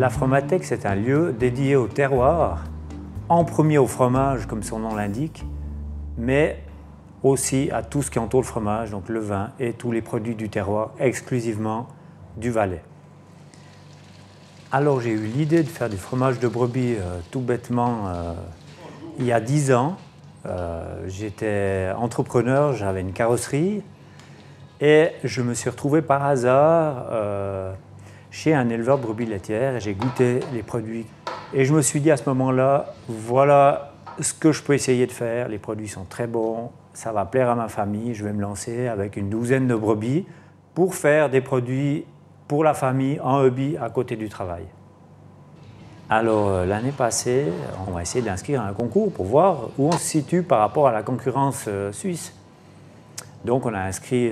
La Fromatek, c'est un lieu dédié au terroir, en premier au fromage, comme son nom l'indique, mais aussi à tout ce qui entoure le fromage, donc le vin et tous les produits du terroir, exclusivement du Valais. Alors j'ai eu l'idée de faire du fromage de brebis tout bêtement il y a 10 ans. J'étais entrepreneur, j'avais une carrosserie et je me suis retrouvé par hasard chez un éleveur de brebis laitières et j'ai goûté les produits. Et je me suis dit à ce moment-là, voilà ce que je peux essayer de faire. Les produits sont très bons, ça va plaire à ma famille. Je vais me lancer avec une douzaine de brebis pour faire des produits pour la famille en hobby à côté du travail. Alors l'année passée, on va essayer d'inscrire un concours pour voir où on se situe par rapport à la concurrence suisse. Donc on a inscrit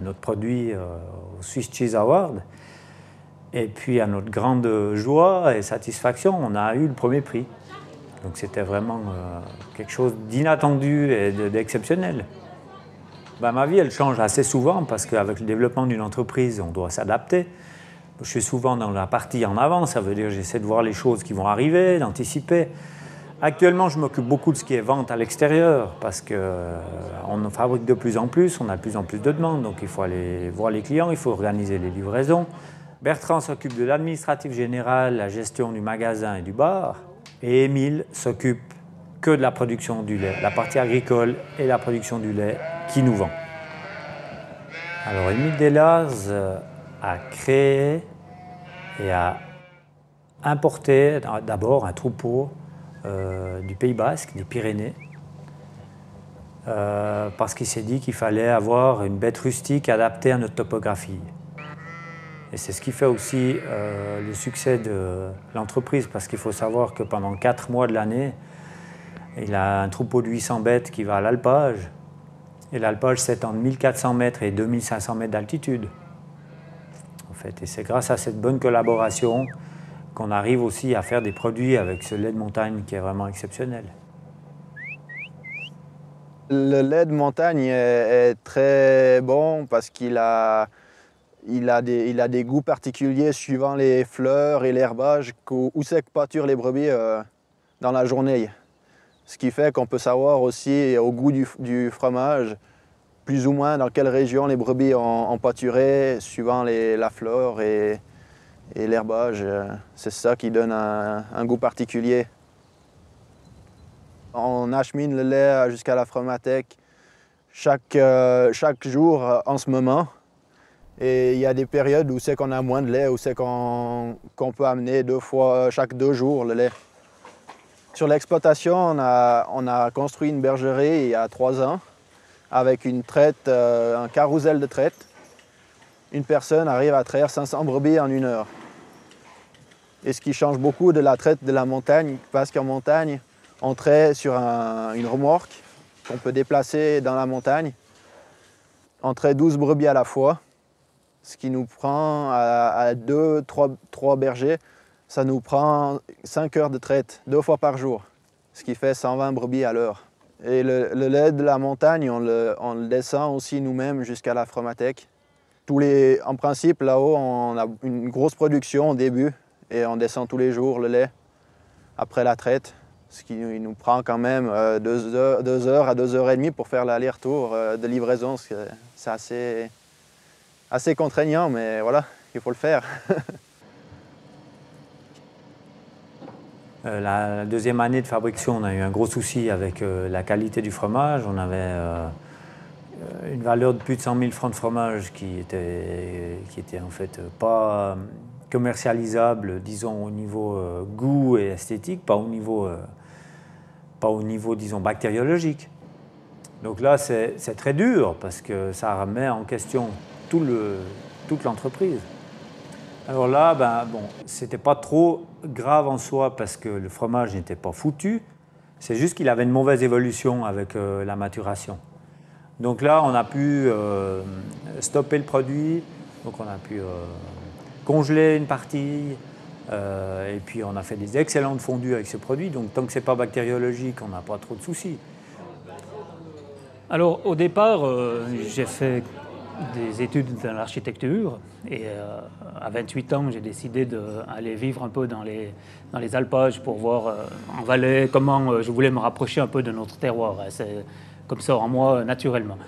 notre produit au Swiss Cheese Award. Et puis à notre grande joie et satisfaction, on a eu le premier prix. Donc c'était vraiment quelque chose d'inattendu et d'exceptionnel. Ma vie, elle change assez souvent parce qu'avec le développement d'une entreprise, on doit s'adapter. Je suis souvent dans la partie en avant, ça veut dire que j'essaie de voir les choses qui vont arriver, d'anticiper. Actuellement, je m'occupe beaucoup de ce qui est vente à l'extérieur parce qu'on fabrique de plus en plus, on a de plus en plus de demandes, donc il faut aller voir les clients, il faut organiser les livraisons. Bertrand s'occupe de l'administratif général, la gestion du magasin et du bar, et Émile s'occupe que de la production du lait, la partie agricole et la production du lait qui nous vend. Alors Émile Delars a créé et a importé d'abord un troupeau du Pays Basque, des Pyrénées, parce qu'il s'est dit qu'il fallait avoir une bête rustique adaptée à notre topographie. Et c'est ce qui fait aussi le succès de l'entreprise, parce qu'il faut savoir que pendant 4 mois de l'année, il a un troupeau de 800 bêtes qui va à l'alpage. Et l'alpage s'étend de 1400 mètres et 2500 mètres d'altitude. En fait. Et c'est grâce à cette bonne collaboration qu'on arrive aussi à faire des produits avec ce lait de montagne qui est vraiment exceptionnel. Le lait de montagne est très bon parce qu'il a des goûts particuliers suivant les fleurs et l'herbage, où c'est que pâturent les brebis dans la journée. Ce qui fait qu'on peut savoir aussi au goût du fromage, plus ou moins dans quelle région les brebis ont pâturé, suivant la flore et l'herbage. C'est ça qui donne un goût particulier. On achemine le lait jusqu'à la Fromatek chaque jour en ce moment. Et il y a des périodes où c'est qu'on a moins de lait, où c'est qu'on peut amener 2 fois chaque 2 jours le lait. Sur l'exploitation, on a construit une bergerie il y a 3 ans avec une traite, un carrousel de traite. Une personne arrive à traire 500 brebis en 1 heure. Et ce qui change beaucoup de la traite de la montagne, parce qu'en montagne, on traite sur une remorque qu'on peut déplacer dans la montagne. On traite 12 brebis à la fois. Ce qui nous prend à 2-3 bergers, ça nous prend 5 heures de traite, 2 fois par jour, ce qui fait 120 brebis à l'heure. Et le lait de la montagne, on le descend aussi nous-mêmes jusqu'à la Fromatek. En principe, là-haut, on a une grosse production au début et on descend tous les jours le lait après la traite, ce qui nous prend quand même 2 heures à 2 heures et demie pour faire l'aller-retour de livraison. C'est assez contraignant, mais voilà, il faut le faire. La deuxième année de fabrication, on a eu un gros souci avec la qualité du fromage. On avait une valeur de plus de 100 000 francs de fromage qui était en fait pas commercialisable, disons, au niveau goût et esthétique, pas au niveau, disons, bactériologique. Donc là, c'est très dur parce que ça remet en question toute l'entreprise. Alors là, c'était pas trop grave en soi parce que le fromage n'était pas foutu. C'est juste qu'il avait une mauvaise évolution avec la maturation. Donc là, on a pu stopper le produit, donc on a pu congeler une partie, et puis on a fait des excellentes fondues avec ce produit. Donc tant que c'est pas bactériologique, on n'a pas trop de soucis. Alors au départ, j'ai fait des études dans l'architecture et à 28 ans, j'ai décidé d'aller vivre un peu dans les alpages pour voir en Valais comment je voulais me rapprocher un peu de notre terroir. C'est comme ça en moi naturellement.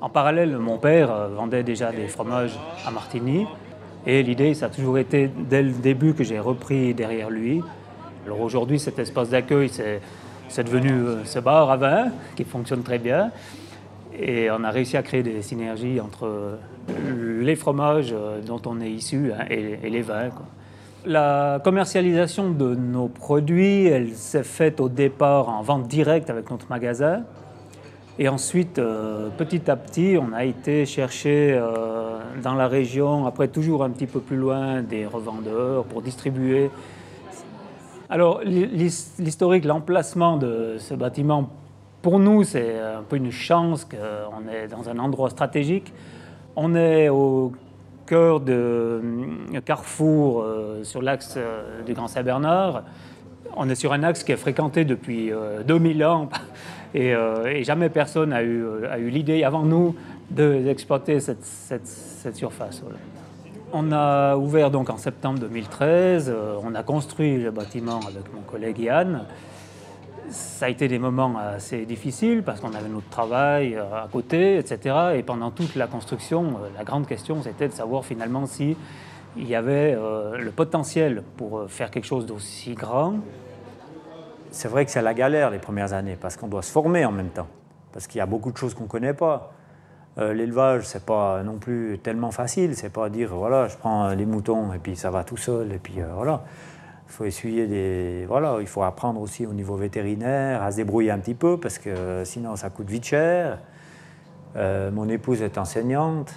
En parallèle, mon père vendait déjà des fromages à Martigny et l'idée, ça a toujours été dès le début que j'ai repris derrière lui. Alors aujourd'hui, cet espace d'accueil, c'est devenu ce bar à vin qui fonctionne très bien. Et on a réussi à créer des synergies entre les fromages dont on est issu et les vins, quoi. La commercialisation de nos produits, elle s'est faite au départ en vente directe avec notre magasin. Et ensuite, petit à petit, on a été chercher dans la région, après toujours un petit peu plus loin, des revendeurs pour distribuer. Alors, l'historique, l'emplacement de ce bâtiment, pour nous, c'est un peu une chance qu'on est dans un endroit stratégique. On est au cœur de carrefour sur l'axe du Grand Saint-Bernard. On est sur un axe qui est fréquenté depuis 2000 ans et jamais personne n'a eu l'idée avant nous d'exploiter cette surface. Voilà. On a ouvert donc en septembre 2013, on a construit le bâtiment avec mon collègue Yann. Ça a été des moments assez difficiles parce qu'on avait notre travail à côté, etc. Et pendant toute la construction, la grande question, c'était de savoir finalement s'il y avait le potentiel pour faire quelque chose d'aussi grand. C'est vrai que c'est la galère les premières années parce qu'on doit se former en même temps. Parce qu'il y a beaucoup de choses qu'on ne connaît pas. L'élevage, c'est pas non plus tellement facile. C'est pas dire, voilà, je prends les moutons et puis ça va tout seul. Et puis voilà. Il faut essuyer des... Voilà, il faut apprendre aussi au niveau vétérinaire à se débrouiller un petit peu parce que sinon ça coûte vite cher. Mon épouse est enseignante.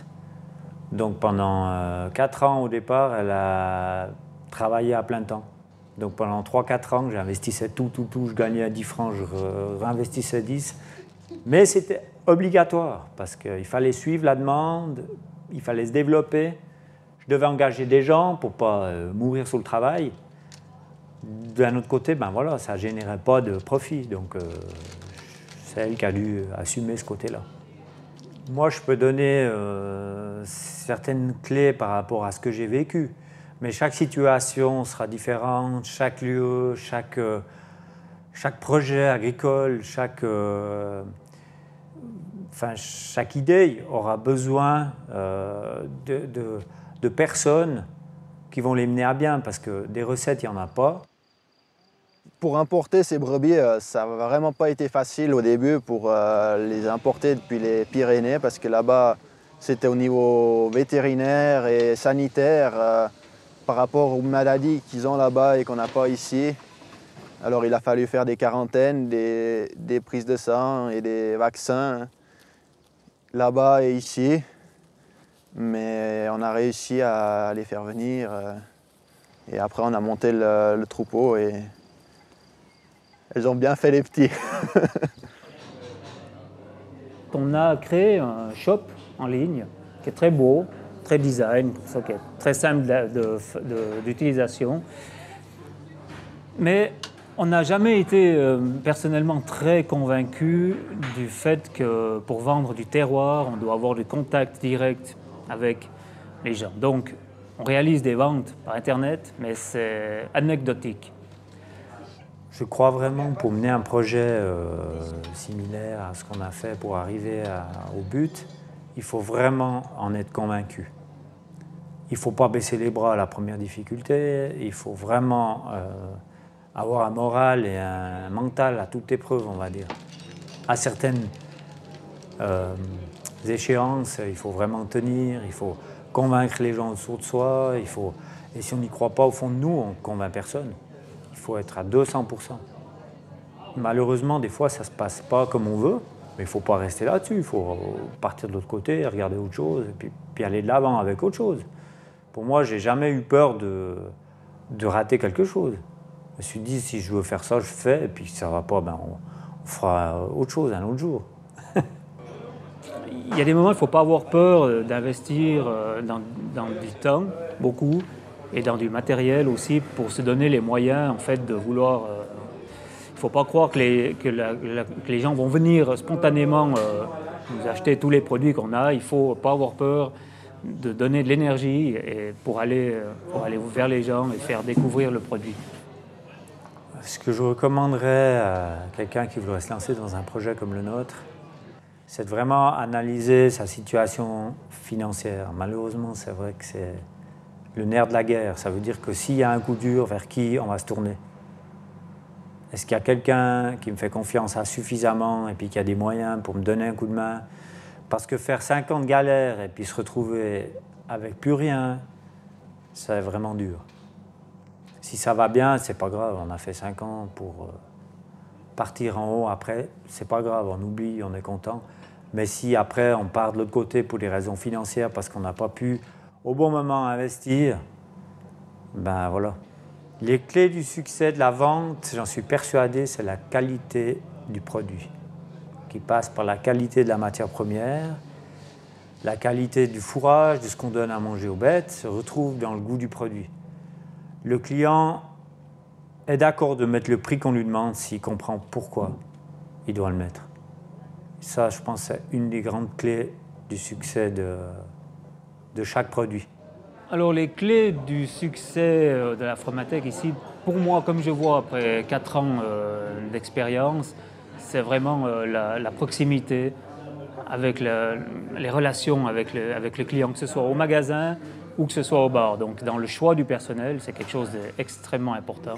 Donc pendant 4 ans au départ, elle a travaillé à plein temps. Donc pendant 3-4 ans, j'investissais tout, je gagnais 10 francs, je réinvestissais 10. Mais c'était obligatoire parce qu'il fallait suivre la demande, il fallait se développer. Je devais engager des gens pour ne pas mourir sur le travail. D'un autre côté, ben voilà, ça ne générait pas de profit, donc c'est elle qui a dû assumer ce côté-là. Moi, je peux donner certaines clés par rapport à ce que j'ai vécu, mais chaque situation sera différente, chaque lieu, chaque projet agricole, chaque idée aura besoin de personnes qui vont les mener à bien, parce que des recettes, il n'y en a pas. Pour importer ces brebis, ça n'a vraiment pas été facile au début pour les importer depuis les Pyrénées, parce que là-bas, c'était au niveau vétérinaire et sanitaire par rapport aux maladies qu'ils ont là-bas et qu'on n'a pas ici. Alors il a fallu faire des quarantaines, des prises de sang et des vaccins là-bas et ici. Mais on a réussi à les faire venir et après on a monté le troupeau et elles ont bien fait les petits. On a créé un shop en ligne qui est très beau, très design, pour ça qui est très simple d'utilisation. Mais on n'a jamais été personnellement très convaincu du fait que pour vendre du terroir, on doit avoir du contact direct avec les gens. Donc, on réalise des ventes par Internet, mais c'est anecdotique. Je crois vraiment, pour mener un projet similaire à ce qu'on a fait pour arriver au but, il faut vraiment en être convaincu. Il ne faut pas baisser les bras à la première difficulté, il faut vraiment avoir un moral et un mental à toute épreuve, on va dire. À certaines échéances, il faut vraiment tenir, il faut convaincre les gens autour de soi, et si on n'y croit pas au fond de nous, on ne convainc personne. Il faut être à 200%. Malheureusement, des fois, ça ne se passe pas comme on veut, mais il ne faut pas rester là-dessus. Il faut partir de l'autre côté, regarder autre chose, et puis aller de l'avant avec autre chose. Pour moi, je n'ai jamais eu peur de rater quelque chose. Je me suis dit, si je veux faire ça, je fais, et puis si ça ne va pas, ben on fera autre chose un autre jour. Il y a des moments où il ne faut pas avoir peur d'investir dans du temps, beaucoup, et dans du matériel aussi, pour se donner les moyens en fait, de vouloir... Il ne faut pas croire que les gens vont venir spontanément Vous achetez tous les produits qu'on a, il ne faut pas avoir peur de donner de l'énergie pour aller vers les gens et faire découvrir le produit. Ce que je recommanderais à quelqu'un qui voudrait se lancer dans un projet comme le nôtre, c'est de vraiment analyser sa situation financière. Malheureusement, c'est vrai que c'est le nerf de la guerre. Ça veut dire que s'il y a un coup dur, vers qui on va se tourner? Est-ce qu'il y a quelqu'un qui me fait confiance suffisamment et puis qui a des moyens pour me donner un coup de main? Parce que faire 5 ans de galère et puis se retrouver avec plus rien, c'est vraiment dur. Si ça va bien, c'est pas grave. On a fait 5 ans pour partir en haut. Après, c'est pas grave, on oublie, on est content. Mais si après, on part de l'autre côté pour des raisons financières parce qu'on n'a pas pu au bon moment investir, ben voilà. Les clés du succès de la vente, j'en suis persuadé, c'est la qualité du produit, qui passe par la qualité de la matière première, la qualité du fourrage, de ce qu'on donne à manger aux bêtes, se retrouve dans le goût du produit. Le client est d'accord de mettre le prix qu'on lui demande s'il comprend pourquoi il doit le mettre. Ça, je pense, c'est une des grandes clés du succès de chaque produit. Alors les clés du succès de la Fromatek ici, pour moi, comme je vois après 4 ans d'expérience, c'est vraiment la proximité avec les relations avec le client, que ce soit au magasin ou que ce soit au bar. Donc dans le choix du personnel, c'est quelque chose d'extrêmement important.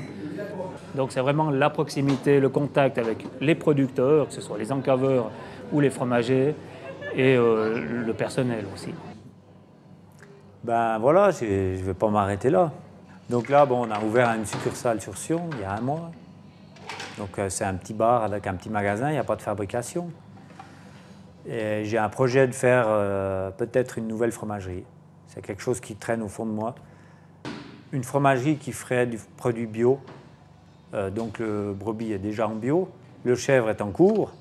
Donc c'est vraiment la proximité, le contact avec les producteurs, que ce soit les encaveurs ou les fromagers, et le personnel aussi. Ben voilà, je ne vais pas m'arrêter là. Donc là, bon, on a ouvert une succursale sur Sion il y a 1 mois. Donc c'est un petit bar avec un petit magasin, il n'y a pas de fabrication. Et j'ai un projet de faire peut-être une nouvelle fromagerie. C'est quelque chose qui traîne au fond de moi. Une fromagerie qui ferait du produit bio. Donc le brebis est déjà en bio, le chèvre est en cours.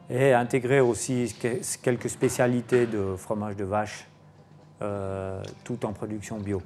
Et intégrer aussi quelques spécialités de fromage de vache, tout en production bio.